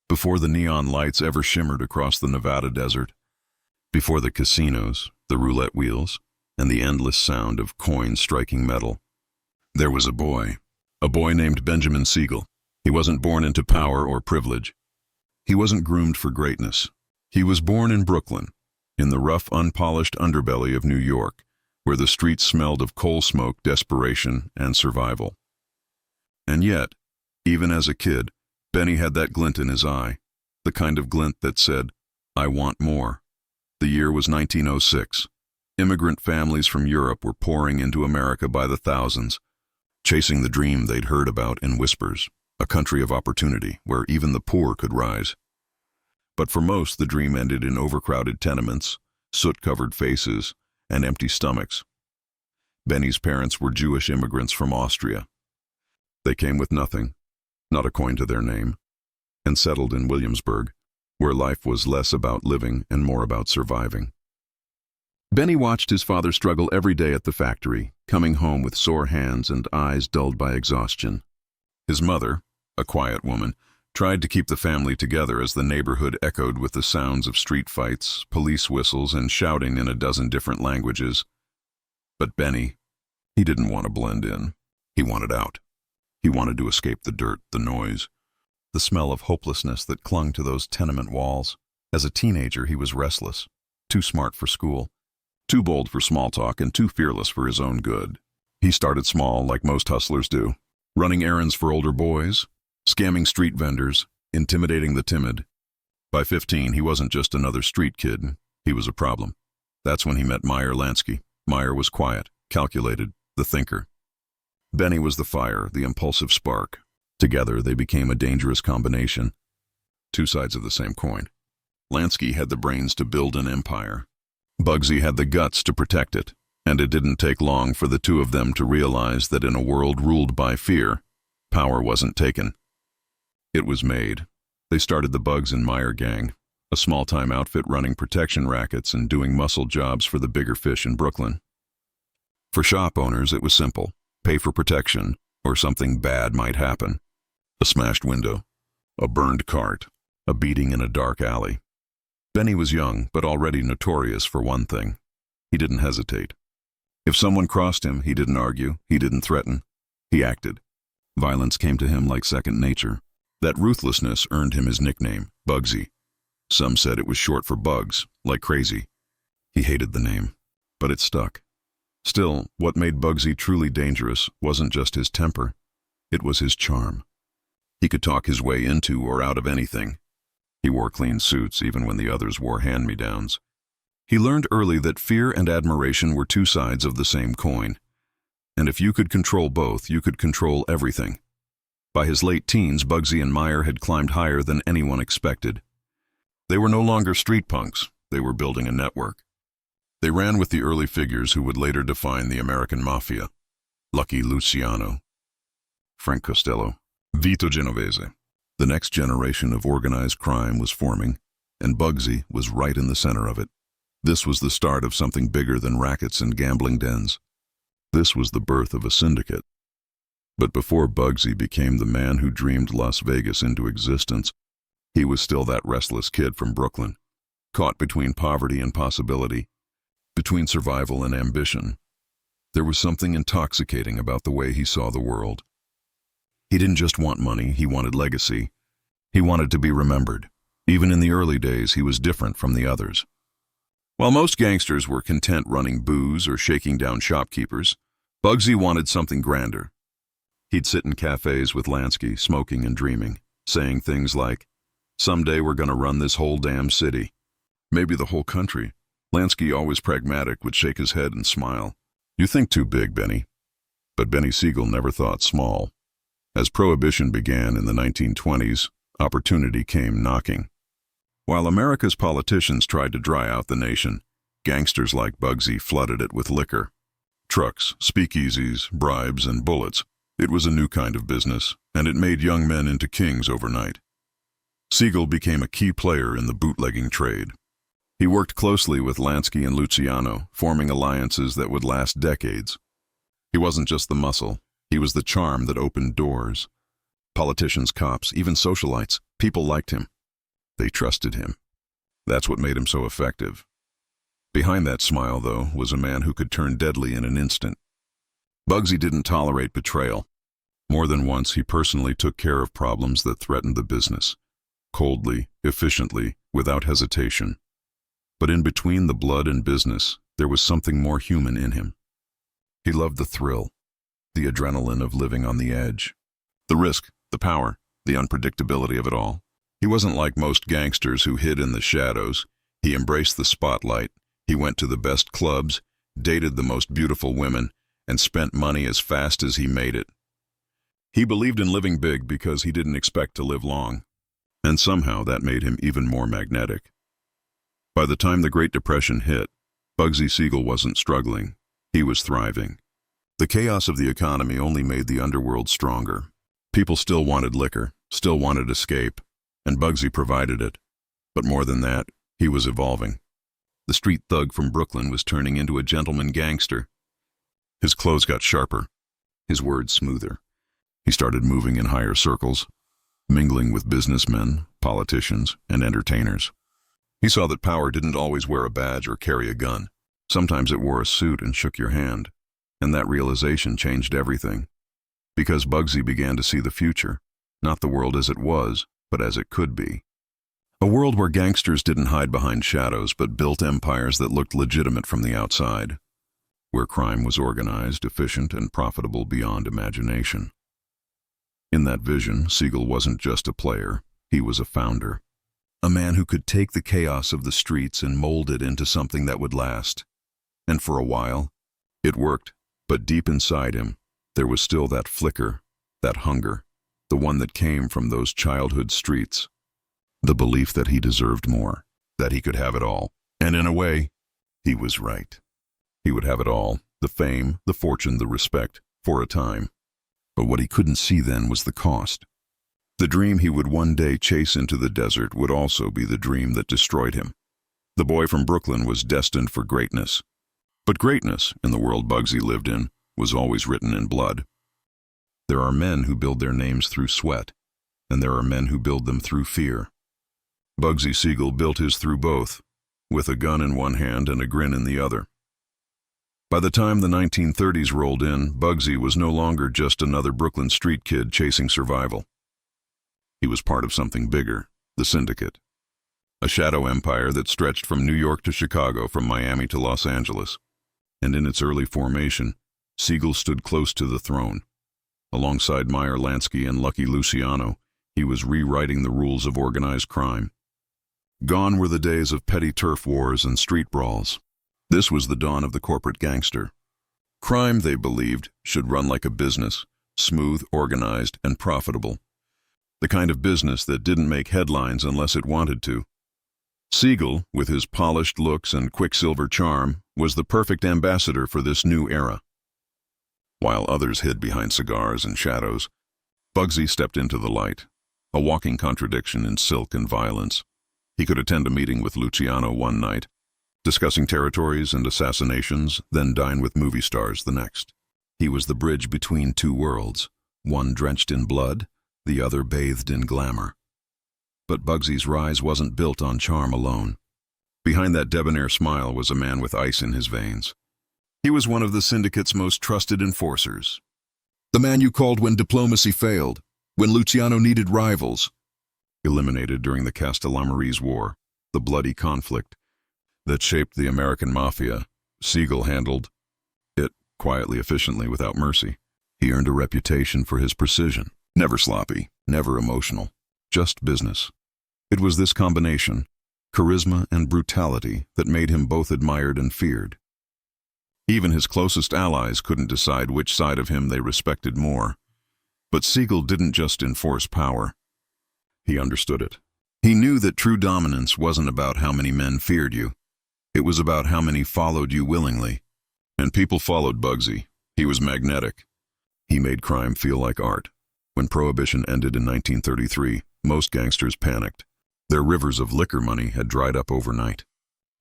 before the neon lights ever shimmered across the Nevada desert, before the casinos, the roulette wheels, and the endless sound of coins striking metal. There was a boy named Benjamin Siegel. He wasn't born into power or privilege. He wasn't groomed for greatness. He was born in Brooklyn, in the rough, unpolished underbelly of New York, where the streets smelled of coal smoke, desperation, and survival. And yet, even as a kid, Benny had that glint in his eye, the kind of glint that said, "I want more." The year was 1906. Immigrant families from Europe were pouring into America by the thousands, chasing the dream they'd heard about in whispers, a country of opportunity where even the poor could rise. But for most, the dream ended in overcrowded tenements, soot-covered faces, and empty stomachs. Benny's parents were Jewish immigrants from Austria. They came with nothing, not a coin to their name, and settled in Williamsburg, where life was less about living and more about surviving. Benny watched his father struggle every day at the factory, coming home with sore hands and eyes dulled by exhaustion. His mother, a quiet woman, tried to keep the family together as the neighborhood echoed with the sounds of street fights, police whistles, and shouting in a dozen different languages. But Benny, he didn't want to blend in. He wanted out. He wanted to escape the dirt, the noise, the smell of hopelessness that clung to those tenement walls. As a teenager, he was restless, too smart for school, too bold for small talk, and too fearless for his own good. He started small, like most hustlers do, running errands for older boys, scamming street vendors, intimidating the timid. By 15, he wasn't just another street kid. He was a problem. That's when he met Meyer Lansky. Meyer was quiet, calculated, the thinker. Benny was the fire, the impulsive spark. Together, they became a dangerous combination. Two sides of the same coin. Lansky had the brains to build an empire. Bugsy had the guts to protect it, and it didn't take long for the two of them to realize that in a world ruled by fear, power wasn't taken. It was made. They started the Bugs and Meyer gang, a small-time outfit running protection rackets and doing muscle jobs for the bigger fish in Brooklyn. For shop owners, it was simple. Pay for protection, or something bad might happen. A smashed window, a burned cart, a beating in a dark alley. Benny was young, but already notorious for one thing. He didn't hesitate. If someone crossed him, he didn't argue, he didn't threaten. He acted. Violence came to him like second nature. That ruthlessness earned him his nickname, Bugsy. Some said it was short for Bugs, like crazy. He hated the name, but it stuck. Still, what made Bugsy truly dangerous wasn't just his temper. It was his charm. He could talk his way into or out of anything. He wore clean suits even when the others wore hand-me-downs. He learned early that fear and admiration were two sides of the same coin. And if you could control both, you could control everything. By his late teens, Bugsy and Meyer had climbed higher than anyone expected. They were no longer street punks. They were building a network. They ran with the early figures who would later define the American Mafia. Lucky Luciano, Frank Costello, Vito Genovese. The next generation of organized crime was forming, and Bugsy was right in the center of it. This was the start of something bigger than rackets and gambling dens. This was the birth of a syndicate. But before Bugsy became the man who dreamed Las Vegas into existence, he was still that restless kid from Brooklyn, caught between poverty and possibility, between survival and ambition. There was something intoxicating about the way he saw the world. He didn't just want money, he wanted legacy. He wanted to be remembered. Even in the early days, he was different from the others. While most gangsters were content running booze or shaking down shopkeepers, Bugsy wanted something grander. He'd sit in cafes with Lansky, smoking and dreaming, saying things like, "Someday we're gonna run this whole damn city. Maybe the whole country." Lansky, always pragmatic, would shake his head and smile. "You think too big, Benny." But Benny Siegel never thought small. As Prohibition began in the 1920s, opportunity came knocking. While America's politicians tried to dry out the nation, gangsters like Bugsy flooded it with liquor. Trucks, speakeasies, bribes, and bullets. It was a new kind of business, and it made young men into kings overnight. Siegel became a key player in the bootlegging trade. He worked closely with Lansky and Luciano, forming alliances that would last decades. He wasn't just the muscle, he was the charm that opened doors. Politicians, cops, even socialites, people liked him. They trusted him. That's what made him so effective. Behind that smile, though, was a man who could turn deadly in an instant. Bugsy didn't tolerate betrayal. More than once, he personally took care of problems that threatened the business, coldly, efficiently, without hesitation. But in between the blood and business, there was something more human in him. He loved the thrill, the adrenaline of living on the edge, the risk, the power, the unpredictability of it all. He wasn't like most gangsters who hid in the shadows. He embraced the spotlight. He went to the best clubs, dated the most beautiful women, and spent money as fast as he made it. He believed in living big because he didn't expect to live long, and somehow that made him even more magnetic. By the time the Great Depression hit, Bugsy Siegel wasn't struggling. He was thriving. The chaos of the economy only made the underworld stronger. People still wanted liquor, still wanted escape, and Bugsy provided it. But more than that, he was evolving. The street thug from Brooklyn was turning into a gentleman gangster. His clothes got sharper, his words smoother. He started moving in higher circles, mingling with businessmen, politicians, and entertainers. He saw that power didn't always wear a badge or carry a gun. Sometimes it wore a suit and shook your hand, and that realization changed everything. Because Bugsy began to see the future, not the world as it was, but as it could be. A world where gangsters didn't hide behind shadows, but built empires that looked legitimate from the outside. Where crime was organized, efficient, and profitable beyond imagination. In that vision, Siegel wasn't just a player, he was a founder. A man who could take the chaos of the streets and mold it into something that would last. And for a while, it worked, but deep inside him, there was still that flicker, that hunger, the one that came from those childhood streets. The belief that he deserved more, that he could have it all. And in a way, he was right. He would have it all, the fame, the fortune, the respect, for a time. But what he couldn't see then was the cost. The dream he would one day chase into the desert would also be the dream that destroyed him. The boy from Brooklyn was destined for greatness. But greatness, in the world Bugsy lived in, was always written in blood. There are men who build their names through sweat, and there are men who build them through fear. Bugsy Siegel built his through both, with a gun in one hand and a grin in the other. By the time the 1930s rolled in, Bugsy was no longer just another Brooklyn street kid chasing survival. He was part of something bigger, the Syndicate. A shadow empire that stretched from New York to Chicago, from Miami to Los Angeles. And in its early formation, Siegel stood close to the throne. Alongside Meyer Lansky and Lucky Luciano, he was rewriting the rules of organized crime. Gone were the days of petty turf wars and street brawls. This was the dawn of the corporate gangster. Crime, they believed, should run like a business, smooth, organized, and profitable. The kind of business that didn't make headlines unless it wanted to. Siegel, with his polished looks and quicksilver charm, was the perfect ambassador for this new era. While others hid behind cigars and shadows, Bugsy stepped into the light, a walking contradiction in silk and violence. He could attend a meeting with Luciano one night, discussing territories and assassinations, then dine with movie stars the next. He was the bridge between two worlds, one drenched in blood, the other bathed in glamour. But Bugsy's rise wasn't built on charm alone. Behind that debonair smile was a man with ice in his veins. He was one of the Syndicate's most trusted enforcers. The man you called when diplomacy failed, when Luciano needed rivals. Eliminated during the Castellamarese War, the bloody conflict that shaped the American mafia, Siegel handled it quietly, efficiently, without mercy. He earned a reputation for his precision. Never sloppy, never emotional, just business. It was this combination, charisma and brutality, that made him both admired and feared. Even his closest allies couldn't decide which side of him they respected more. But Siegel didn't just enforce power. He understood it. He knew that true dominance wasn't about how many men feared you. It was about how many followed you willingly. And people followed Bugsy. He was magnetic. He made crime feel like art. When Prohibition ended in 1933, most gangsters panicked. Their rivers of liquor money had dried up overnight.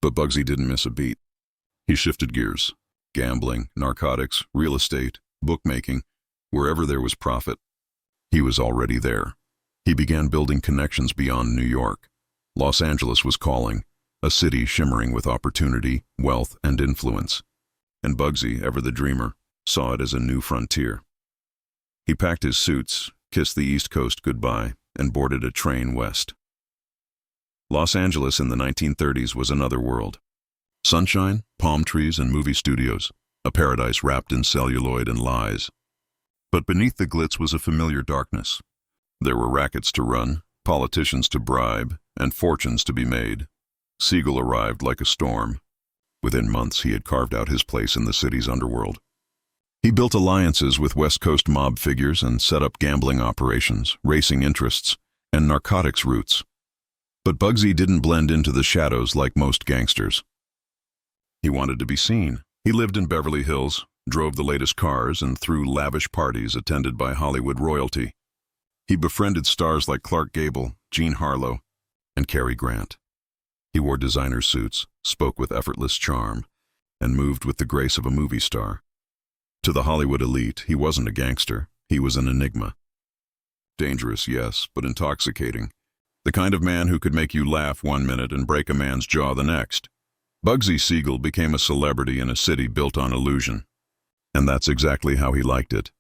But Bugsy didn't miss a beat. He shifted gears. Gambling, narcotics, real estate, bookmaking, wherever there was profit, he was already there. He began building connections beyond New York. Los Angeles was calling, a city shimmering with opportunity, wealth, and influence. And Bugsy, ever the dreamer, saw it as a new frontier. He packed his suits, kissed the East Coast goodbye, and boarded a train west. Los Angeles in the 1930s was another world. Sunshine, palm trees, and movie studios, a paradise wrapped in celluloid and lies. But beneath the glitz was a familiar darkness. There were rackets to run, politicians to bribe, and fortunes to be made. Siegel arrived like a storm. Within months, he had carved out his place in the city's underworld. He built alliances with West Coast mob figures and set up gambling operations, racing interests, and narcotics routes. But Bugsy didn't blend into the shadows like most gangsters. He wanted to be seen. He lived in Beverly Hills, drove the latest cars, and threw lavish parties attended by Hollywood royalty. He befriended stars like Clark Gable, Jean Harlow, and Cary Grant. He wore designer suits, spoke with effortless charm, and moved with the grace of a movie star. To the Hollywood elite, he wasn't a gangster, he was an enigma. Dangerous, yes, but intoxicating. The kind of man who could make you laugh one minute and break a man's jaw the next. Bugsy Siegel became a celebrity in a city built on illusion. And that's exactly how he liked it.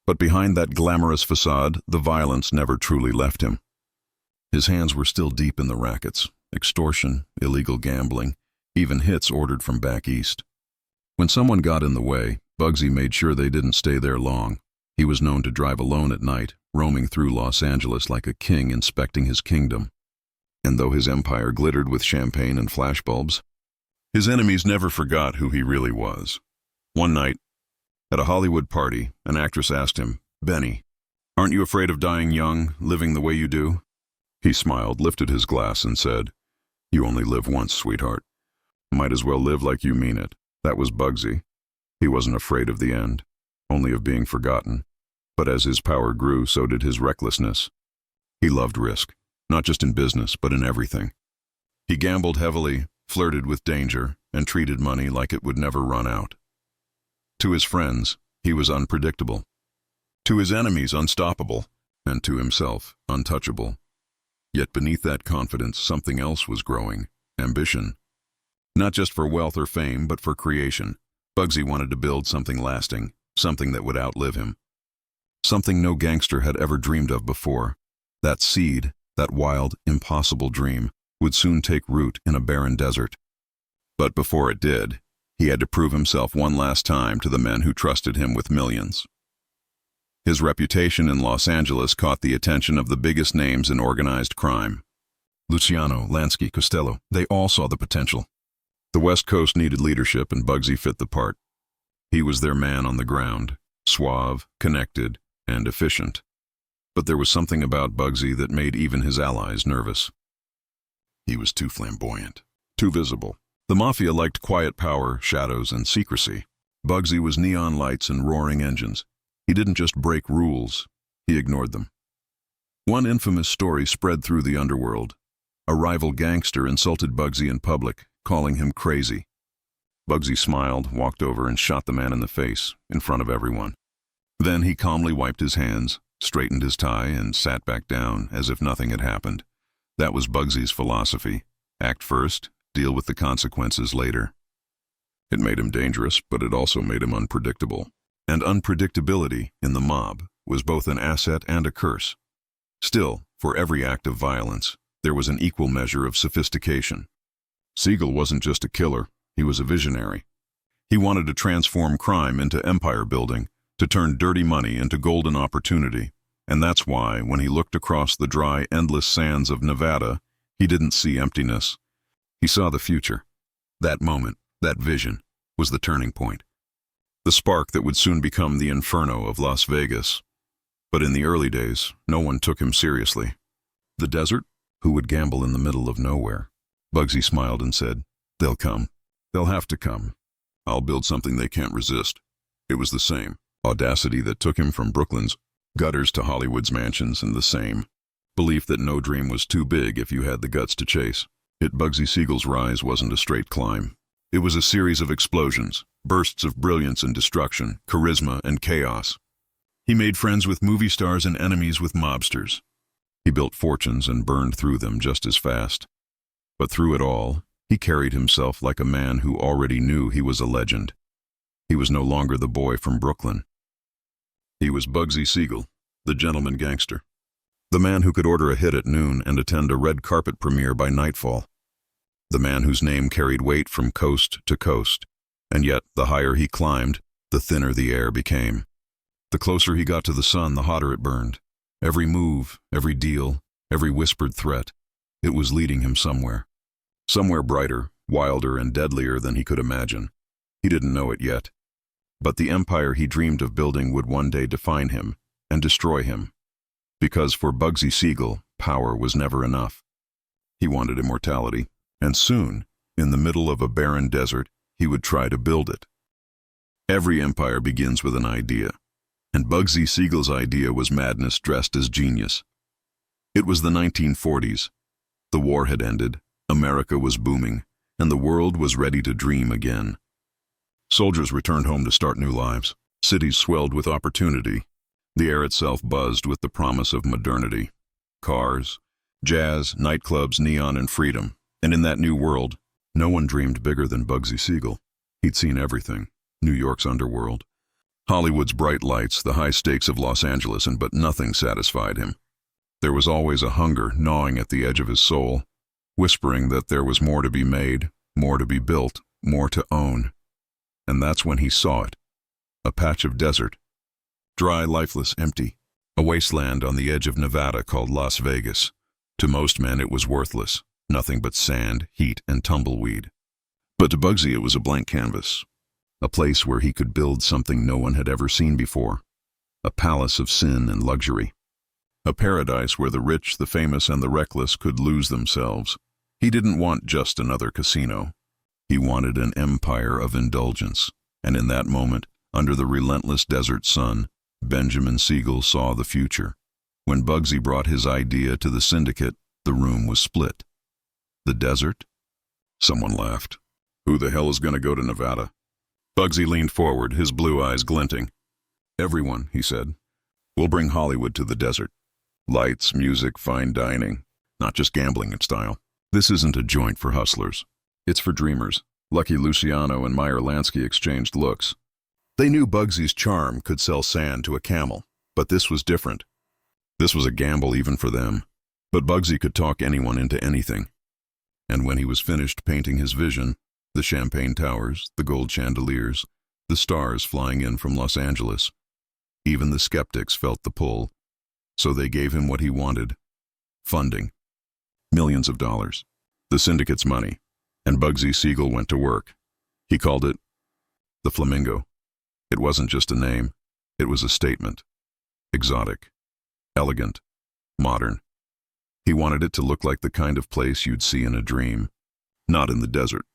But behind that glamorous facade, the violence never truly left him. His hands were still deep in the rackets, extortion, illegal gambling, even hits ordered from back east. When someone got in the way, Bugsy made sure they didn't stay there long. He was known to drive alone at night, roaming through Los Angeles like a king inspecting his kingdom. And though his empire glittered with champagne and flashbulbs, his enemies never forgot who he really was. One night, at a Hollywood party, an actress asked him, "Benny, aren't you afraid of dying young, living the way you do?" He smiled, lifted his glass, and said, "You only live once, sweetheart. Might as well live like you mean it." That was Bugsy. He wasn't afraid of the end, only of being forgotten. But as his power grew, so did his recklessness. He loved risk, not just in business, but in everything. He gambled heavily, flirted with danger, and treated money like it would never run out. To his friends, he was unpredictable. To his enemies, unstoppable. And to himself, untouchable. Yet beneath that confidence, something else was growing: ambition. Not just for wealth or fame, but for creation. Bugsy wanted to build something lasting, something that would outlive him. Something no gangster had ever dreamed of before. That seed, that wild, impossible dream, would soon take root in a barren desert. But before it did, he had to prove himself one last time to the men who trusted him with millions. His reputation in Los Angeles caught the attention of the biggest names in organized crime. Luciano, Lansky, Costello, they all saw the potential. The West Coast needed leadership, and Bugsy fit the part. He was their man on the ground, suave, connected, and efficient. But there was something about Bugsy that made even his allies nervous. He was too flamboyant, too visible. The mafia liked quiet power, shadows, and secrecy. Bugsy was neon lights and roaring engines. He didn't just break rules, he ignored them. One infamous story spread through the underworld. A rival gangster insulted Bugsy in public, calling him crazy. Bugsy smiled, walked over, and shot the man in the face, in front of everyone. Then he calmly wiped his hands, straightened his tie, and sat back down as if nothing had happened. That was Bugsy's philosophy. Act first, deal with the consequences later. It made him dangerous, but it also made him unpredictable. And unpredictability, in the mob, was both an asset and a curse. Still, for every act of violence, there was an equal measure of sophistication. Siegel wasn't just a killer, he was a visionary. He wanted to transform crime into empire building, to turn dirty money into golden opportunity. And that's why, when he looked across the dry, endless sands of Nevada, he didn't see emptiness. He saw the future. That moment, that vision, was the turning point. The spark that would soon become the inferno of Las Vegas. But in the early days, no one took him seriously. The desert? Who would gamble in the middle of nowhere? Bugsy smiled and said, "They'll come. They'll have to come. I'll build something they can't resist." It was the same audacity that took him from Brooklyn's gutters to Hollywood's mansions, and the same belief that no dream was too big if you had the guts to chase. Yet Bugsy Siegel's rise wasn't a straight climb. It was a series of explosions, bursts of brilliance and destruction, charisma and chaos. He made friends with movie stars and enemies with mobsters. He built fortunes and burned through them just as fast. But through it all, he carried himself like a man who already knew he was a legend. He was no longer the boy from Brooklyn. He was Bugsy Siegel, the gentleman gangster. The man who could order a hit at noon and attend a red carpet premiere by nightfall. The man whose name carried weight from coast to coast, and yet the higher he climbed, the thinner the air became. The closer he got to the sun, the hotter it burned. Every move, every deal, every whispered threat, it was leading him somewhere. Somewhere brighter, wilder, and deadlier than he could imagine. He didn't know it yet. But the empire he dreamed of building would one day define him and destroy him. Because for Bugsy Siegel, power was never enough. He wanted immortality, and soon, in the middle of a barren desert, he would try to build it. Every empire begins with an idea, and Bugsy Siegel's idea was madness dressed as genius. It was the 1940s. The war had ended, America was booming, and the world was ready to dream again. Soldiers returned home to start new lives. Cities swelled with opportunity. The air itself buzzed with the promise of modernity. Cars, jazz, nightclubs, neon, and freedom. And in that new world, no one dreamed bigger than Bugsy Siegel. He'd seen everything. New York's underworld, Hollywood's bright lights, the high stakes of Los Angeles, but nothing satisfied him. There was always a hunger gnawing at the edge of his soul, whispering that there was more to be made, more to be built, more to own. And that's when he saw it. A patch of desert. Dry, lifeless, empty. A wasteland on the edge of Nevada called Las Vegas. To most men it was worthless. Nothing but sand, heat, and tumbleweed. But to Bugsy it was a blank canvas. A place where he could build something no one had ever seen before. A palace of sin and luxury. A paradise where the rich, the famous, and the reckless could lose themselves. He didn't want just another casino. He wanted an empire of indulgence. And in that moment, under the relentless desert sun, Benjamin Siegel saw the future. When Bugsy brought his idea to the syndicate, the room was split. The desert? Someone laughed. Who the hell is going to go to Nevada? Bugsy leaned forward, his blue eyes glinting. Everyone, he said. We'll bring Hollywood to the desert. Lights, music, fine dining. Not just gambling in style. This isn't a joint for hustlers. It's for dreamers. Lucky Luciano and Meyer Lansky exchanged looks. They knew Bugsy's charm could sell sand to a camel, but this was different. This was a gamble even for them. But Bugsy could talk anyone into anything. And when he was finished painting his vision, the champagne towers, the gold chandeliers, the stars flying in from Los Angeles, even the skeptics felt the pull. So they gave him what he wanted. Funding. Millions of dollars. The syndicate's money. And Bugsy Siegel went to work. He called it the Flamingo. It wasn't just a name. It was a statement. Exotic. Elegant. Modern. He wanted it to look like the kind of place you'd see in a dream. Not in the desert.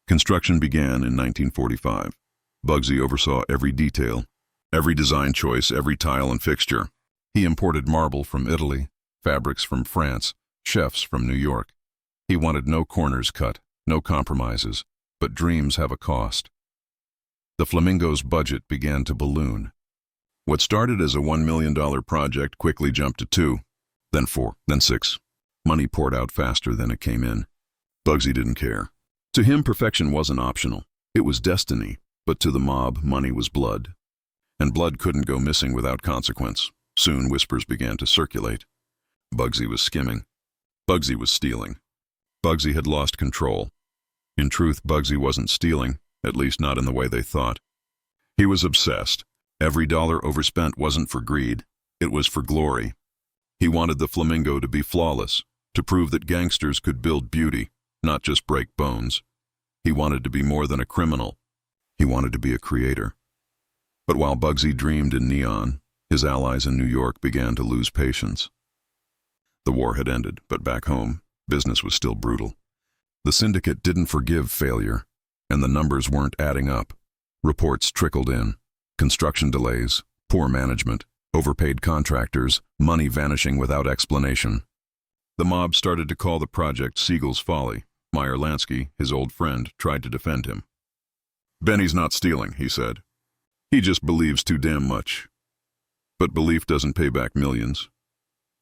Construction began in 1945. Bugsy oversaw every detail, every design choice, every tile and fixture. He imported marble from Italy, fabrics from France, chefs from New York. He wanted no corners cut, no compromises, but dreams have a cost. The Flamingo's budget began to balloon. What started as a $1 million project quickly jumped to 2, then 4, then 6. Money poured out faster than it came in. Bugsy didn't care. To him, perfection wasn't optional. It was destiny, but to the mob, money was blood. And blood couldn't go missing without consequence. Soon whispers began to circulate. Bugsy was skimming. Bugsy was stealing. Bugsy had lost control. In truth, Bugsy wasn't stealing, at least not in the way they thought. He was obsessed. Every dollar overspent wasn't for greed, it was for glory. He wanted the Flamingo to be flawless, to prove that gangsters could build beauty, not just break bones. He wanted to be more than a criminal. He wanted to be a creator. But while Bugsy dreamed in neon, his allies in New York began to lose patience. The war had ended, but back home, business was still brutal. The syndicate didn't forgive failure, and the numbers weren't adding up. Reports trickled in. Construction delays, poor management, overpaid contractors, money vanishing without explanation. The mob started to call the project Siegel's folly. Meyer Lansky, his old friend, tried to defend him. Benny's not stealing, he said. He just believes too damn much. But belief doesn't pay back millions.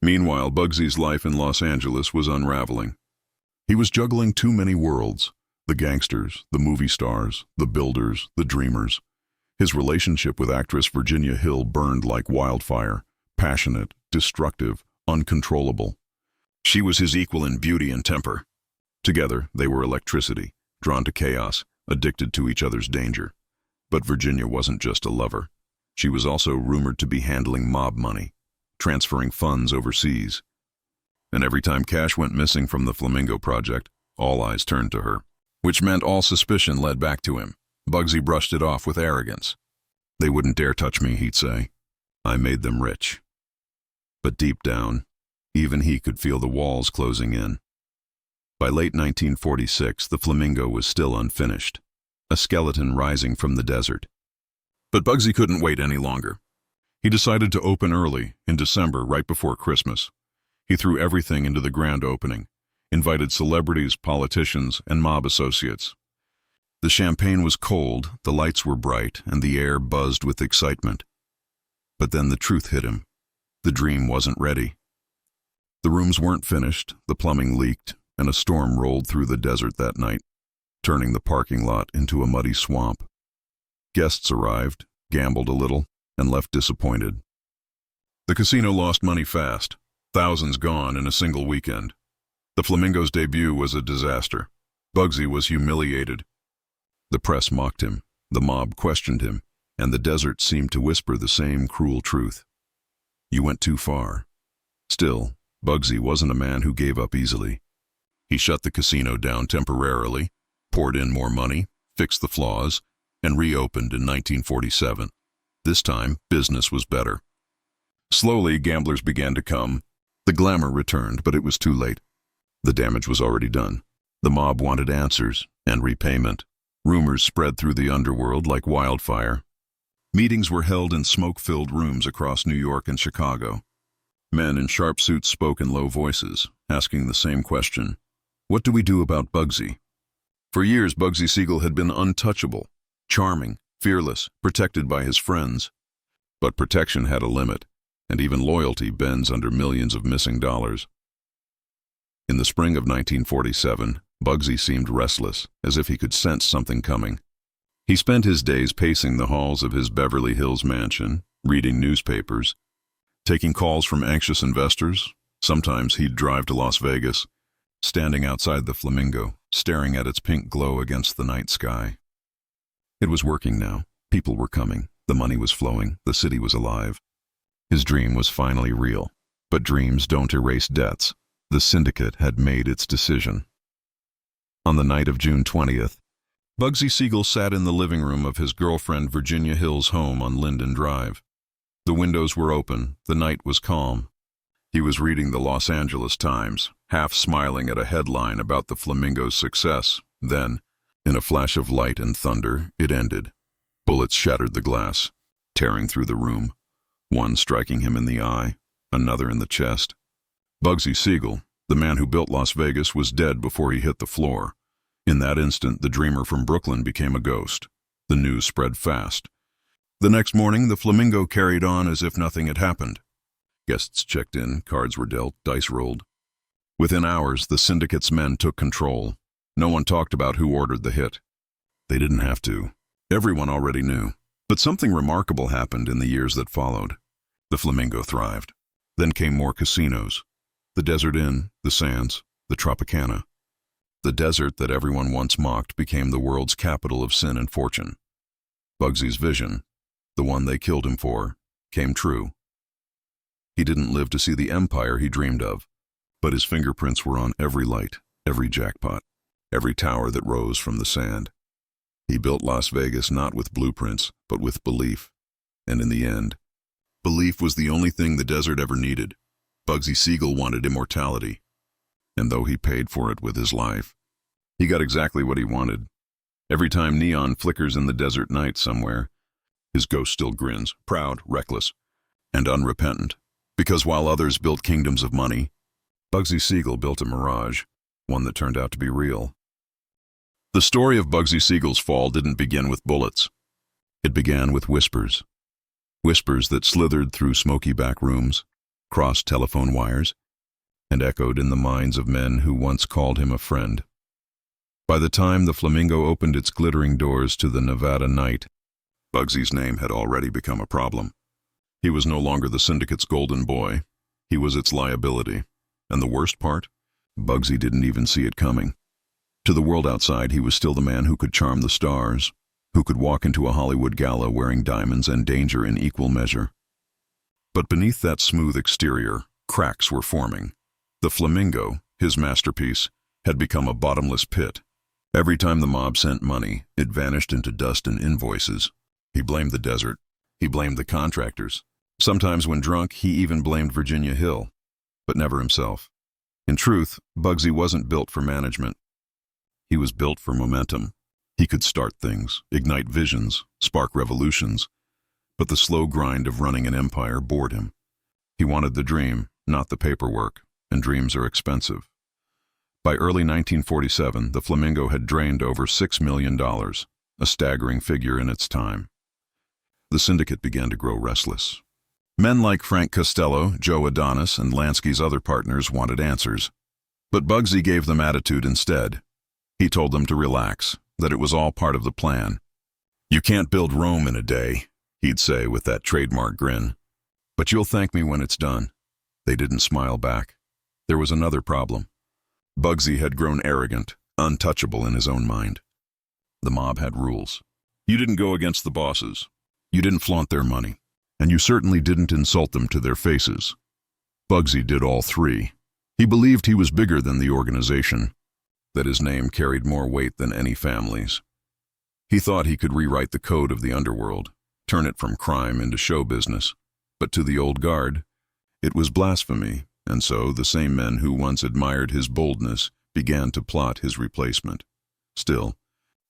Meanwhile, Bugsy's life in Los Angeles was unraveling. He was juggling too many worlds: the gangsters, the movie stars, the builders, the dreamers. His relationship with actress Virginia Hill burned like wildfire, passionate, destructive, uncontrollable. She was his equal in beauty and temper. Together, they were electricity, drawn to chaos, addicted to each other's danger. But Virginia wasn't just a lover. She was also rumored to be handling mob money, transferring funds overseas. And every time cash went missing from the Flamingo project, all eyes turned to her, which meant all suspicion led back to him. Bugsy brushed it off with arrogance. "They wouldn't dare touch me," he'd say. "I made them rich." But deep down, even he could feel the walls closing in. By late 1946, the Flamingo was still unfinished, a skeleton rising from the desert. But Bugsy couldn't wait any longer. He decided to open early, in December, right before Christmas. He threw everything into the grand opening, invited celebrities, politicians, and mob associates. The champagne was cold, the lights were bright, and the air buzzed with excitement. But then the truth hit him. The dream wasn't ready. The rooms weren't finished, the plumbing leaked, and a storm rolled through the desert that night, turning the parking lot into a muddy swamp. Guests arrived, gambled a little, and left disappointed. The casino lost money fast, thousands gone in a single weekend. The Flamingo's debut was a disaster. Bugsy was humiliated. The press mocked him, the mob questioned him, and the desert seemed to whisper the same cruel truth. You went too far. Still, Bugsy wasn't a man who gave up easily. He shut the casino down temporarily, poured in more money, fixed the flaws, and reopened in 1947. This time, business was better. Slowly, gamblers began to come. The glamour returned, but it was too late. The damage was already done. The mob wanted answers and repayment. Rumors spread through the underworld like wildfire. Meetings were held in smoke-filled rooms across New York and Chicago. Men in sharp suits spoke in low voices, asking the same question: what do we do about Bugsy? For years, Bugsy Siegel had been untouchable, charming, fearless, protected by his friends. But protection had a limit, and even loyalty bends under millions of missing dollars. In the spring of 1947, Bugsy seemed restless, as if he could sense something coming. He spent his days pacing the halls of his Beverly Hills mansion, reading newspapers, taking calls from anxious investors. Sometimes he'd drive to Las Vegas, standing outside the Flamingo, staring at its pink glow against the night sky. It was working now. People were coming. The money was flowing. The city was alive. His dream was finally real. But dreams don't erase debts. The syndicate had made its decision. On the night of June 20th, Bugsy Siegel sat in the living room of his girlfriend Virginia Hill's home on Linden Drive. The windows were open. The night was calm. He was reading the Los Angeles Times, half smiling at a headline about the Flamingo's success. Then, in a flash of light and thunder, it ended. Bullets shattered the glass, tearing through the room, one striking him in the eye, another in the chest. Bugsy Siegel, the man who built Las Vegas, was dead before he hit the floor. In that instant, the dreamer from Brooklyn became a ghost. The news spread fast. The next morning, the Flamingo carried on as if nothing had happened. Guests checked in, cards were dealt, dice rolled. Within hours, the syndicate's men took control. No one talked about who ordered the hit. They didn't have to. Everyone already knew. But something remarkable happened in the years that followed. The Flamingo thrived. Then came more casinos. The Desert Inn, the Sands, the Tropicana. The desert that everyone once mocked became the world's capital of sin and fortune. Bugsy's vision, the one they killed him for, came true. He didn't live to see the empire he dreamed of, but his fingerprints were on every light, every jackpot, every tower that rose from the sand. He built Las Vegas not with blueprints, but with belief. And in the end, belief was the only thing the desert ever needed. Bugsy Siegel wanted immortality. And though he paid for it with his life, he got exactly what he wanted. Every time neon flickers in the desert night somewhere, his ghost still grins, proud, reckless, and unrepentant. Because while others built kingdoms of money, Bugsy Siegel built a mirage, one that turned out to be real. The story of Bugsy Siegel's fall didn't begin with bullets. It began with whispers. Whispers that slithered through smoky back rooms, crossed telephone wires, and echoed in the minds of men who once called him a friend. By the time the Flamingo opened its glittering doors to the Nevada night, Bugsy's name had already become a problem. He was no longer the syndicate's golden boy. He was its liability. And the worst part? Bugsy didn't even see it coming. To the world outside, he was still the man who could charm the stars, who could walk into a Hollywood gala wearing diamonds and danger in equal measure. But beneath that smooth exterior, cracks were forming. The Flamingo, his masterpiece, had become a bottomless pit. Every time the mob sent money, it vanished into dust and invoices. He blamed the desert. He blamed the contractors. Sometimes when drunk, he even blamed Virginia Hill, but never himself. In truth, Bugsy wasn't built for management. He was built for momentum. He could start things, ignite visions, spark revolutions, but the slow grind of running an empire bored him. He wanted the dream, not the paperwork, and dreams are expensive. By early 1947, the Flamingo had drained over $6 million, a staggering figure in its time. The syndicate began to grow restless. Men like Frank Costello, Joe Adonis, and Lansky's other partners wanted answers. But Bugsy gave them attitude instead. He told them to relax, that it was all part of the plan. "You can't build Rome in a day," he'd say with that trademark grin. "But you'll thank me when it's done." They didn't smile back. There was another problem. Bugsy had grown arrogant, untouchable in his own mind. The mob had rules. You didn't go against the bosses. You didn't flaunt their money. And you certainly didn't insult them to their faces. Bugsy did all three. He believed he was bigger than the organization, that his name carried more weight than any family's. He thought he could rewrite the code of the underworld, turn it from crime into show business. But to the old guard, it was blasphemy, and so the same men who once admired his boldness began to plot his replacement. Still,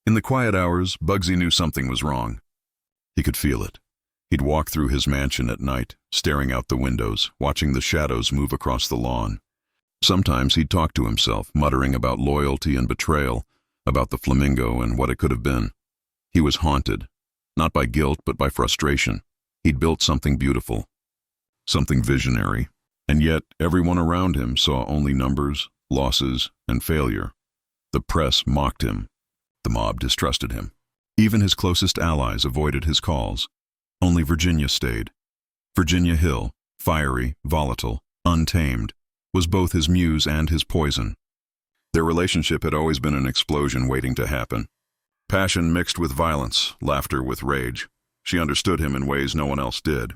in the quiet hours, Bugsy knew something was wrong. He could feel it. He'd walk through his mansion at night, staring out the windows, watching the shadows move across the lawn. Sometimes he'd talk to himself, muttering about loyalty and betrayal, about the Flamingo and what it could have been. He was haunted, not by guilt but by frustration. He'd built something beautiful, something visionary, and yet everyone around him saw only numbers, losses, and failure. The press mocked him. The mob distrusted him. Even his closest allies avoided his calls. Only Virginia stayed. Virginia Hill, fiery, volatile, untamed, was both his muse and his poison. Their relationship had always been an explosion waiting to happen. Passion mixed with violence, laughter with rage. She understood him in ways no one else did.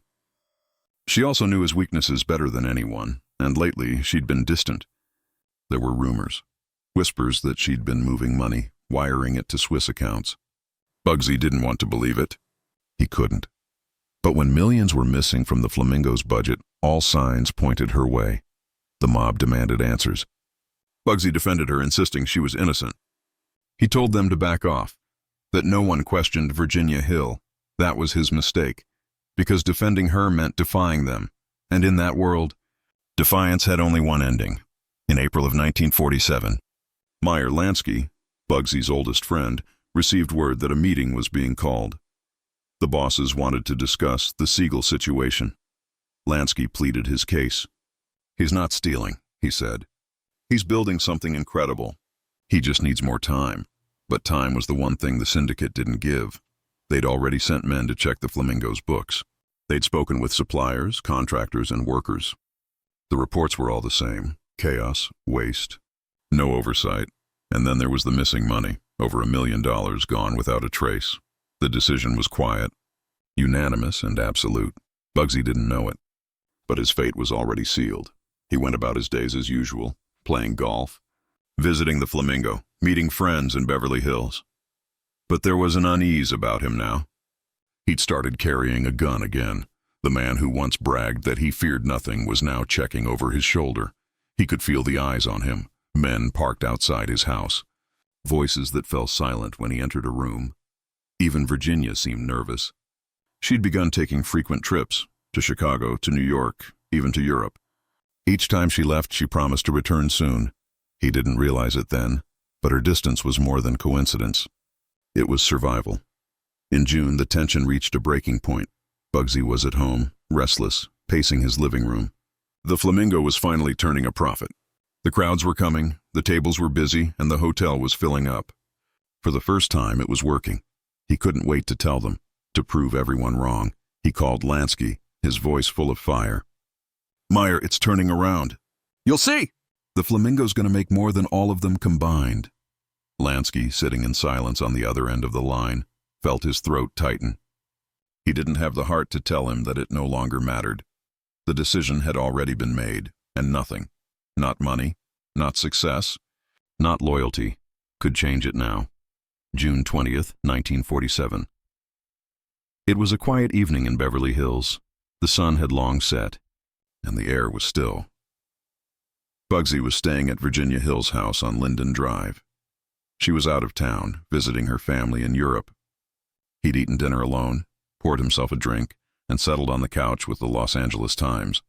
She also knew his weaknesses better than anyone, and lately she'd been distant. There were rumors, whispers that she'd been moving money, wiring it to Swiss accounts. Bugsy didn't want to believe it. He couldn't. But when millions were missing from the Flamingo's budget, all signs pointed her way. The mob demanded answers. Bugsy defended her, insisting she was innocent. He told them to back off, that no one questioned Virginia Hill. That was his mistake, because defending her meant defying them. And in that world, defiance had only one ending. In April of 1947, Meyer Lansky, Bugsy's oldest friend, received word that a meeting was being called. The bosses wanted to discuss the Siegel situation. Lansky pleaded his case. "He's not stealing," he said. "He's building something incredible. He just needs more time." But time was the one thing the syndicate didn't give. They'd already sent men to check the Flamingo's books. They'd spoken with suppliers, contractors, and workers. The reports were all the same: chaos, waste, no oversight. And then there was the missing money, over $1 million gone without a trace. The decision was quiet, unanimous and absolute. Bugsy didn't know it, but his fate was already sealed. He went about his days as usual, playing golf, visiting the Flamingo, meeting friends in Beverly Hills. But there was an unease about him now. He'd started carrying a gun again. The man who once bragged that he feared nothing was now checking over his shoulder. He could feel the eyes on him, men parked outside his house, voices that fell silent when he entered a room. Even Virginia seemed nervous. She'd begun taking frequent trips, to Chicago, to New York, even to Europe. Each time she left, she promised to return soon. He didn't realize it then, but her distance was more than coincidence. It was survival. In June, the tension reached a breaking point. Bugsy was at home, restless, pacing his living room. The Flamingo was finally turning a profit. The crowds were coming, the tables were busy, and the hotel was filling up. For the first time, it was working. He couldn't wait to tell them, to prove everyone wrong. He called Lansky, his voice full of fire. "Meyer, it's turning around. You'll see! The Flamingo's going to make more than all of them combined." Lansky, sitting in silence on the other end of the line, felt his throat tighten. He didn't have the heart to tell him that it no longer mattered. The decision had already been made, and nothing, not money, not success, not loyalty, could change it now. June 20th, 1947. It was a quiet evening in Beverly Hills. The sun had long set, and the air was still. Bugsy was staying at Virginia Hill's house on Linden Drive. She was out of town, visiting her family in Europe. He'd eaten dinner alone, poured himself a drink, and settled on the couch with the Los Angeles Times.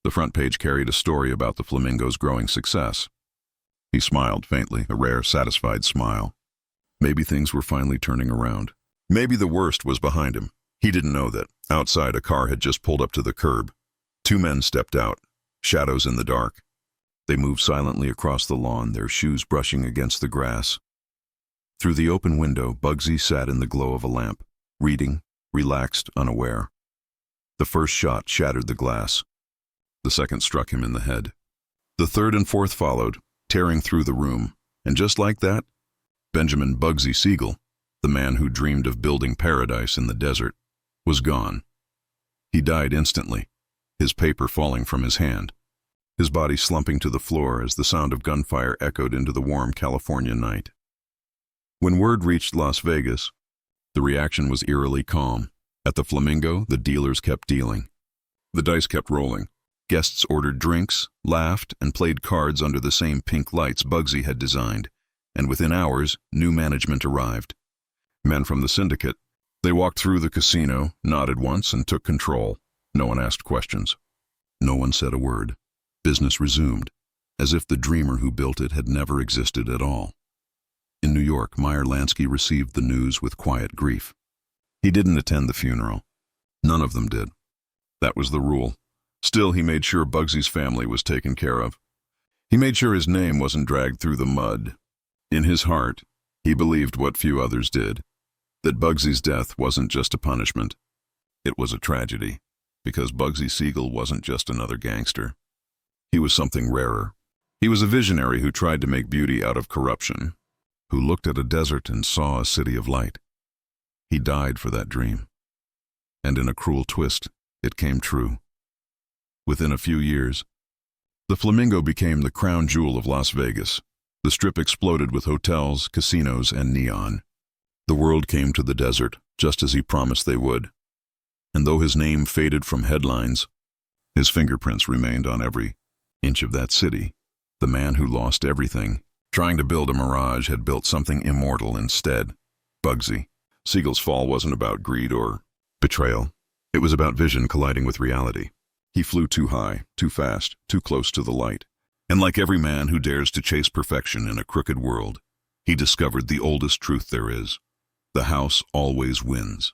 The front page carried a story about the Flamingo's growing success. He smiled faintly, a rare, satisfied smile. Maybe things were finally turning around. Maybe the worst was behind him. He didn't know that. Outside, a car had just pulled up to the curb. Two men stepped out, shadows in the dark. They moved silently across the lawn, their shoes brushing against the grass. Through the open window, Bugsy sat in the glow of a lamp, reading, relaxed, unaware. The first shot shattered the glass. The second struck him in the head. The third and fourth followed, tearing through the room. And just like that, Benjamin Bugsy Siegel, the man who dreamed of building paradise in the desert, was gone. He died instantly, his paper falling from his hand, his body slumping to the floor as the sound of gunfire echoed into the warm California night. When word reached Las Vegas, the reaction was eerily calm. At the Flamingo, the dealers kept dealing. The dice kept rolling. Guests ordered drinks, laughed, and played cards under the same pink lights Bugsy had designed. And within hours, new management arrived. Men from the syndicate. They walked through the casino, nodded once, and took control. No one asked questions. No one said a word. Business resumed, as if the dreamer who built it had never existed at all. In New York, Meyer Lansky received the news with quiet grief. He didn't attend the funeral. None of them did. That was the rule. Still, he made sure Bugsy's family was taken care of. He made sure his name wasn't dragged through the mud. In his heart, he believed what few others did, that Bugsy's death wasn't just a punishment. It was a tragedy, because Bugsy Siegel wasn't just another gangster. He was something rarer. He was a visionary who tried to make beauty out of corruption, who looked at a desert and saw a city of light. He died for that dream. And in a cruel twist, it came true. Within a few years, the Flamingo became the crown jewel of Las Vegas. The strip exploded with hotels, casinos, and neon. The world came to the desert, just as he promised they would. And though his name faded from headlines, his fingerprints remained on every inch of that city. The man who lost everything, trying to build a mirage, had built something immortal instead. Bugsy Siegel's fall wasn't about greed or betrayal. It was about vision colliding with reality. He flew too high, too fast, too close to the light. And like every man who dares to chase perfection in a crooked world, he discovered the oldest truth there is. The house always wins.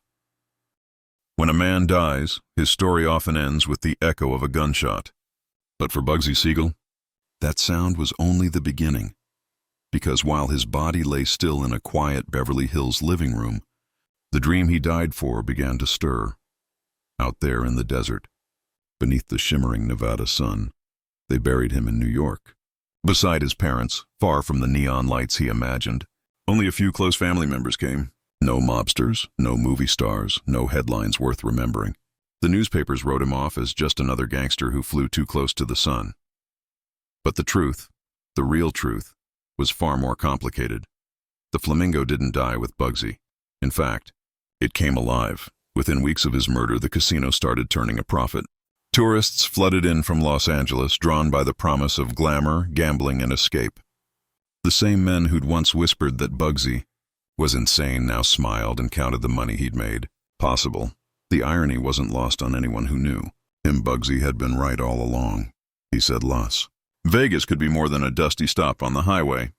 When a man dies, his story often ends with the echo of a gunshot. But for Bugsy Siegel, that sound was only the beginning. Because while his body lay still in a quiet Beverly Hills living room, the dream he died for began to stir. Out there in the desert, beneath the shimmering Nevada sun, they buried him in New York. Beside his parents, far from the neon lights he imagined, only a few close family members came. No mobsters, no movie stars, no headlines worth remembering. The newspapers wrote him off as just another gangster who flew too close to the sun. But the truth, the real truth, was far more complicated. The Flamingo didn't die with Bugsy. In fact, it came alive. Within weeks of his murder, the casino started turning a profit. Tourists flooded in from Los Angeles, drawn by the promise of glamour, gambling, and escape. The same men who'd once whispered that Bugsy was insane now smiled and counted the money he'd made. Possible. The irony wasn't lost on anyone who knew. Him Bugsy had been right all along. He said Las Vegas could be more than a dusty stop on the highway.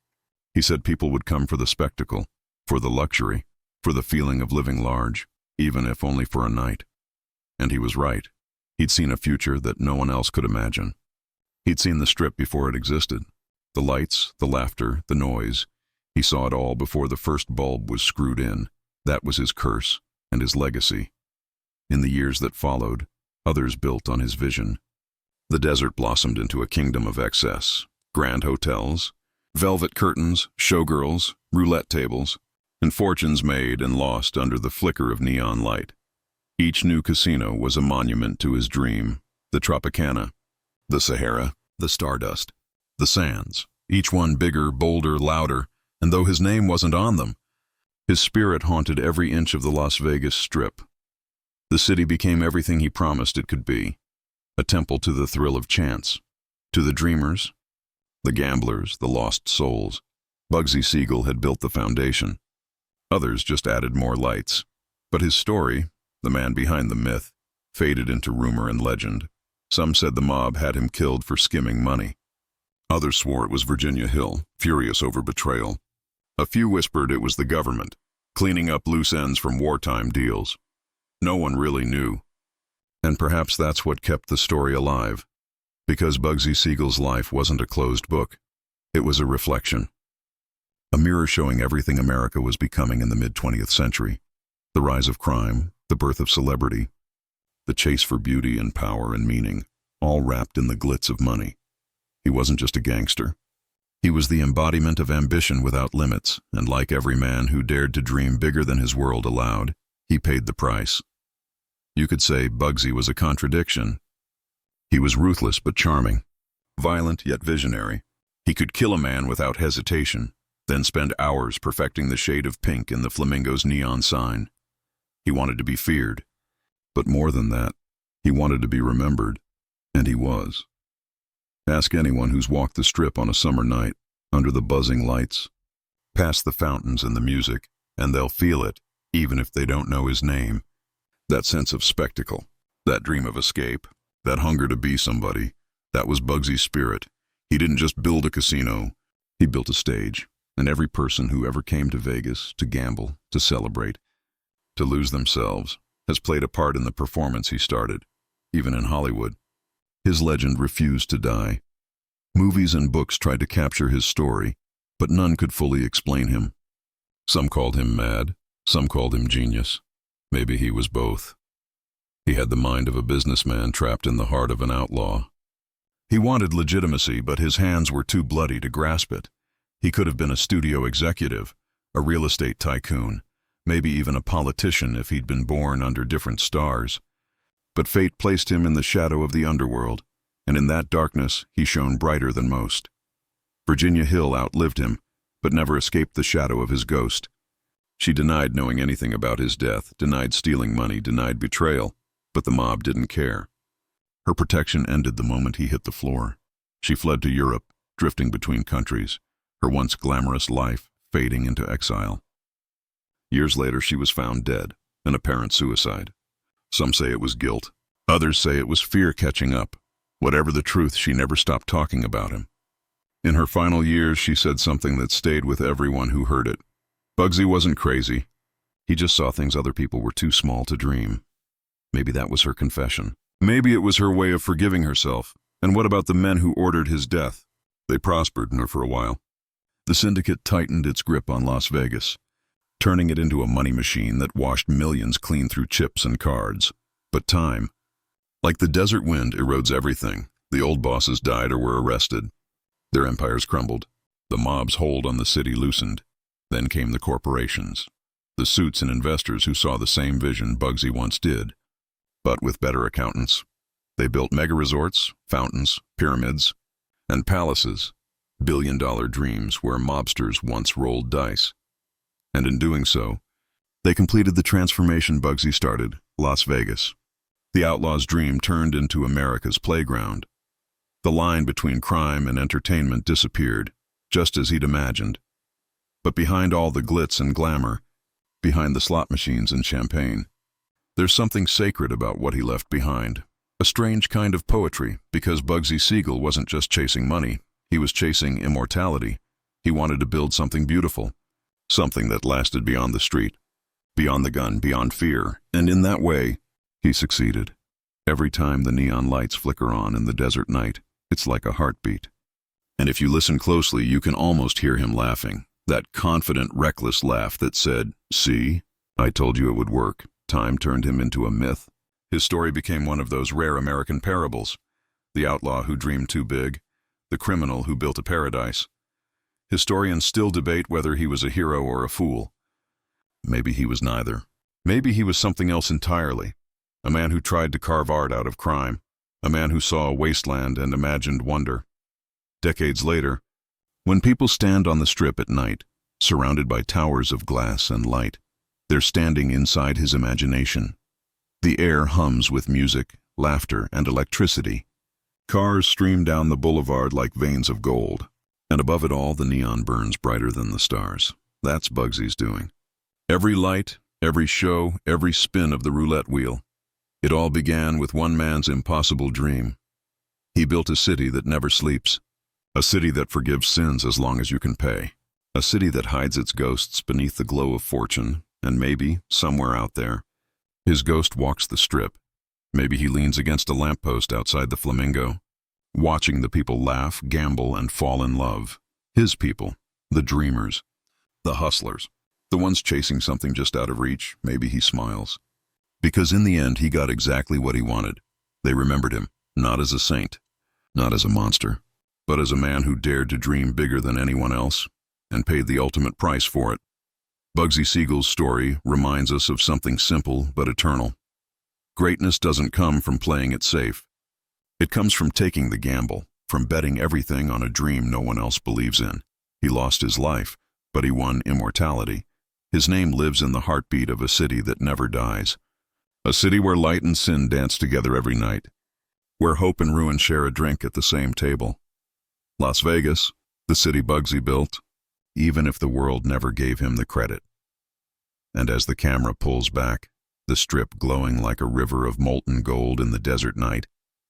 He said people would come for the spectacle, for the luxury, for the feeling of living large, even if only for a night. And he was right. He'd seen a future that no one else could imagine. He'd seen the Strip before it existed. The lights, the laughter, the noise. He saw it all before the first bulb was screwed in. That was his curse and his legacy. In the years that followed, others built on his vision. The desert blossomed into a kingdom of excess. Grand hotels, velvet curtains, showgirls, roulette tables, and fortunes made and lost under the flicker of neon light. Each new casino was a monument to his dream. The Tropicana, the Sahara, the Stardust, the Sands, each one bigger, bolder, louder, and though his name wasn't on them, his spirit haunted every inch of the Las Vegas Strip. The city became everything he promised it could be, a temple to the thrill of chance, to the dreamers, the gamblers, the lost souls. Bugsy Siegel had built the foundation. Others just added more lights. But his story, the man behind the myth, faded into rumor and legend. Some said the mob had him killed for skimming money. Others swore it was Virginia Hill, furious over betrayal. A few whispered it was the government, cleaning up loose ends from wartime deals. No one really knew. And perhaps that's what kept the story alive. Because Bugsy Siegel's life wasn't a closed book. It was a reflection. A mirror showing everything America was becoming in the mid-20th century. The rise of crime, the birth of celebrity, the chase for beauty and power and meaning, all wrapped in the glitz of money. He wasn't just a gangster. He was the embodiment of ambition without limits, and like every man who dared to dream bigger than his world allowed, he paid the price. You could say Bugsy was a contradiction. He was ruthless but charming, violent yet visionary. He could kill a man without hesitation, then spend hours perfecting the shade of pink in the Flamingo's neon sign. He wanted to be feared. But more than that, he wanted to be remembered, and he was. Ask anyone who's walked the Strip on a summer night, under the buzzing lights, past the fountains and the music, and they'll feel it, even if they don't know his name. That sense of spectacle, that dream of escape, that hunger to be somebody, that was Bugsy's spirit. He didn't just build a casino, he built a stage, and every person who ever came to Vegas to gamble, to celebrate, to lose themselves, has played a part in the performance he started, even in Hollywood. His legend refused to die. Movies and books tried to capture his story, but none could fully explain him. Some called him mad, some called him genius. Maybe he was both. He had the mind of a businessman trapped in the heart of an outlaw. He wanted legitimacy, but his hands were too bloody to grasp it. He could have been a studio executive, a real estate tycoon, maybe even a politician if he'd been born under different stars. But fate placed him in the shadow of the underworld, and in that darkness he shone brighter than most. Virginia Hill outlived him, but never escaped the shadow of his ghost. She denied knowing anything about his death, denied stealing money, denied betrayal, but the mob didn't care. Her protection ended the moment he hit the floor. She fled to Europe, drifting between countries, her once glamorous life fading into exile. Years later she was found dead, an apparent suicide. Some say it was guilt. Others say it was fear catching up. Whatever the truth, she never stopped talking about him. In her final years, she said something that stayed with everyone who heard it. Bugsy wasn't crazy. He just saw things other people were too small to dream. Maybe that was her confession. Maybe it was her way of forgiving herself. And what about the men who ordered his death? They prospered for a while. The syndicate tightened its grip on Las Vegas, turning it into a money machine that washed millions clean through chips and cards. But time, like the desert wind, erodes everything. The old bosses died or were arrested. Their empires crumbled. The mob's hold on the city loosened. Then came the corporations, the suits and investors who saw the same vision Bugsy once did, but with better accountants. They built mega resorts, fountains, pyramids, and palaces, billion-dollar dreams where mobsters once rolled dice. And in doing so, they completed the transformation Bugsy started, Las Vegas. The outlaw's dream turned into America's playground. The line between crime and entertainment disappeared, just as he'd imagined. But behind all the glitz and glamour, behind the slot machines and champagne, there's something sacred about what he left behind. A strange kind of poetry, because Bugsy Siegel wasn't just chasing money, he was chasing immortality. He wanted to build something beautiful, something that lasted beyond the street, beyond the gun, beyond fear, and in that way, he succeeded. Every time the neon lights flicker on in the desert night, it's like a heartbeat. And if you listen closely, you can almost hear him laughing. That confident, reckless laugh that said, "See, I told you it would work." Time turned him into a myth. His story became one of those rare American parables. The outlaw who dreamed too big, the criminal who built a paradise. Historians still debate whether he was a hero or a fool. Maybe he was neither. Maybe he was something else entirely. A man who tried to carve art out of crime. A man who saw a wasteland and imagined wonder. Decades later, when people stand on the Strip at night, surrounded by towers of glass and light, they're standing inside his imagination. The air hums with music, laughter, and electricity. Cars stream down the boulevard like veins of gold, and above it all the neon burns brighter than the stars. That's Bugsy's doing. Every light, every show, every spin of the roulette wheel. It all began with one man's impossible dream. He built a city that never sleeps. A city that forgives sins as long as you can pay. A city that hides its ghosts beneath the glow of fortune, and maybe, somewhere out there, his ghost walks the Strip. Maybe he leans against a lamppost outside the Flamingo, watching the people laugh, gamble, and fall in love. His people, the dreamers, the hustlers, the ones chasing something just out of reach. Maybe he smiles. Because in the end, he got exactly what he wanted. They remembered him, not as a saint, not as a monster, but as a man who dared to dream bigger than anyone else, and paid the ultimate price for it. Bugsy Siegel's story reminds us of something simple but eternal. Greatness doesn't come from playing it safe. It comes from taking the gamble, from betting everything on a dream no one else believes in. He lost his life, but he won immortality. His name lives in the heartbeat of a city that never dies. A city where light and sin dance together every night, where hope and ruin share a drink at the same table. Las Vegas, the city Bugsy built, even if the world never gave him the credit. And as the camera pulls back, the Strip glowing like a river of molten gold in the desert night,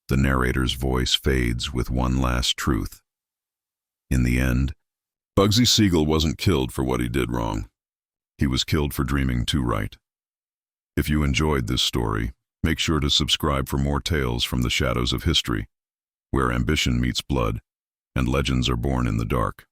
the narrator's voice fades with one last truth. In the end, Bugsy Siegel wasn't killed for what he did wrong. He was killed for dreaming too right. If you enjoyed this story, make sure to subscribe for more tales from the shadows of history, where ambition meets blood and legends are born in the dark.